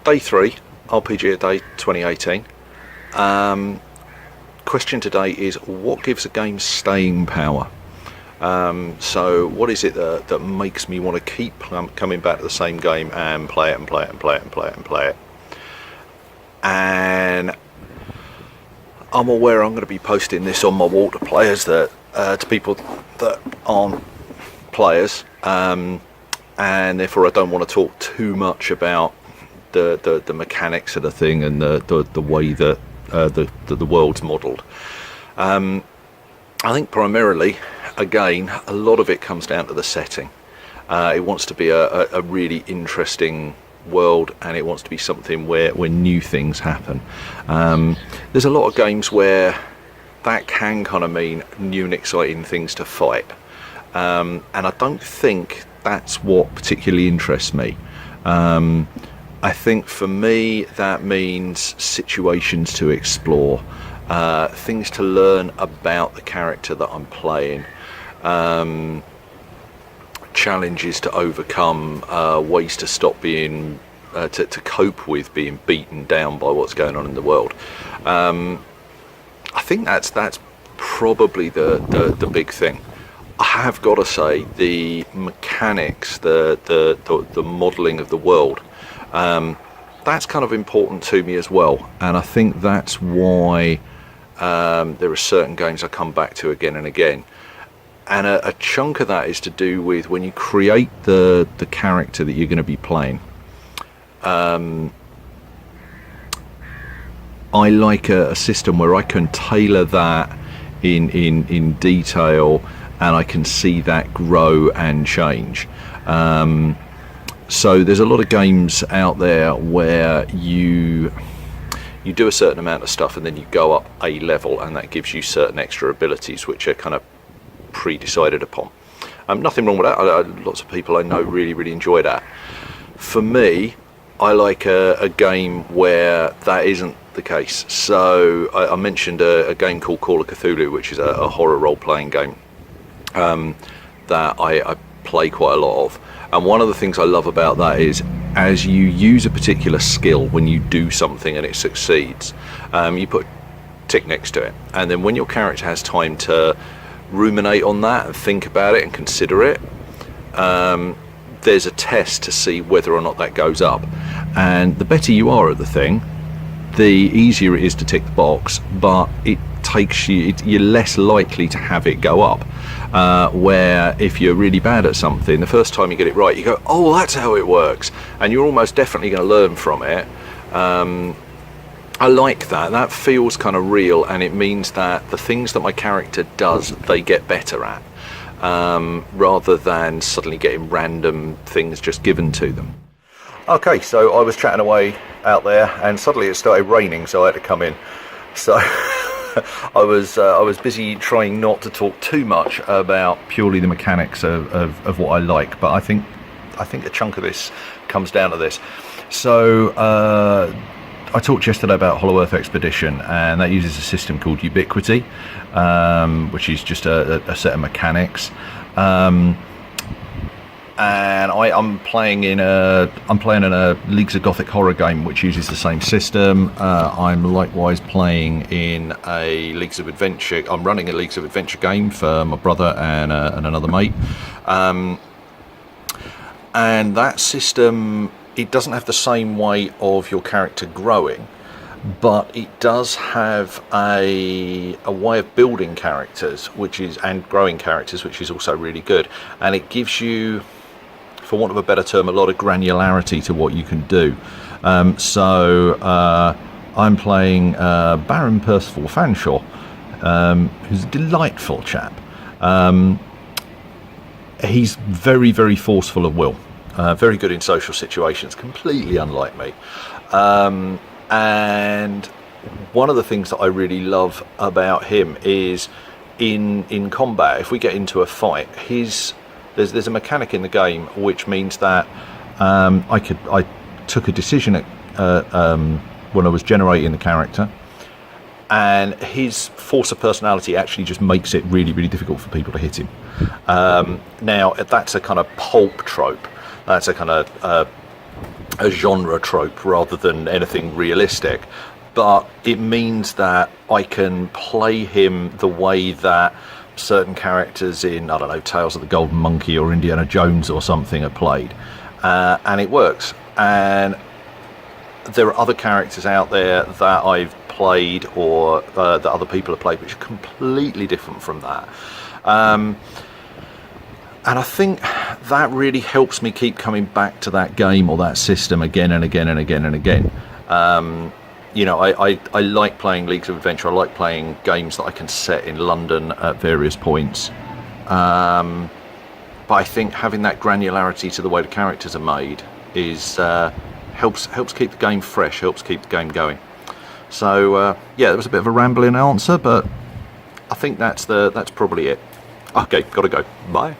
Day 3, RPGaDay 2018. Question today is, what gives a game staying power? So what is it that makes me want to keep coming back to the same game and play it and play it and play it and play it and play it? And I'm aware I'm going to be posting this on my wall to players to people that aren't players, and therefore I don't want to talk too much about the mechanics of the thing and the way that the world's modelled. I think primarily, again, a lot of it comes down to the setting. It wants to be a really interesting world, and it wants to be something where new things happen. There's a lot of games where that can kind of mean new and exciting things to fight, and I don't think that's what particularly interests me. I think for me that means situations to explore, things to learn about the character that I'm playing, challenges to overcome, ways to stop being to cope with being beaten down by what's going on in the world. I think that's probably the big thing. I have got to say, the mechanics, the modelling of the world, that's kind of important to me as well, and I think that's why there are certain games I come back to again and again. And a chunk of that is to do with when you create the character that you're going to be playing. I like a system where I can tailor that in detail, and I can see that grow and change. So there's a lot of games out there where you do a certain amount of stuff and then you go up a level, and that gives you certain extra abilities which are kind of pre-decided upon. Nothing wrong with that. Lots of people I know really enjoy that. For me, I like a game where that isn't the case. So I mentioned a game called Call of Cthulhu, which is a horror role-playing game that I play quite a lot of. And one of the things I love about that is, as you use a particular skill, when you do something and it succeeds, you put a tick next to it, and then when your character has time to ruminate on that and think about it and consider it, there's a test to see whether or not that goes up. And the better you are at the thing, the easier it is to tick the box, but it takes you're less likely to have it go up. Where if you're really bad at something, the first time you get it right, you go, oh, that's how it works, and you're almost definitely going to learn from it. I like that. That feels kind of real, and it means that the things that my character does, they get better at, rather than suddenly getting random things just given to them. Okay, so I was chatting away out there, and suddenly it started raining, so I had to come in. So I was busy trying not to talk too much about purely the mechanics of what I like, but I think a chunk of this comes down to this. So I talked yesterday about Hollow Earth Expedition, and that uses a system called Ubiquity, which is just a set of mechanics. And I'm playing in a Leagues of Gothic horror game which uses the same system. I'm likewise playing in a Leagues of Adventure. I'm running a Leagues of Adventure game for my brother and another mate. And that system, it doesn't have the same way of your character growing, but it does have a way of building characters, and growing characters, which is also really good. And it gives you, for want of a better term, a lot of granularity to what you can do. So I'm playing Baron Percival Fanshawe, who's a delightful chap. He's very forceful of will, very good in social situations, completely unlike me. And one of the things that I really love about him is in combat, if we get into a fight, there's a mechanic in the game which means that I took a decision when I was generating the character, and his force of personality actually just makes it really difficult for people to hit him. Now that's a kind of pulp trope. That's a kind of a genre trope rather than anything realistic, but it means that I can play him the way that certain characters in, I don't know, Tales of the Golden Monkey or Indiana Jones or something are played, and it works. And there are other characters out there that I've played or that other people have played which are completely different from that. And I think that really helps me keep coming back to that game or that system again and again and again and again. You know, I like playing Leagues of Adventure. I like playing games that I can set in London at various points. But I think having that granularity to the way the characters are made is helps keep the game fresh, helps keep the game going. So yeah, that was a bit of a rambling answer, but I think that's probably it. Okay, gotta go. Bye.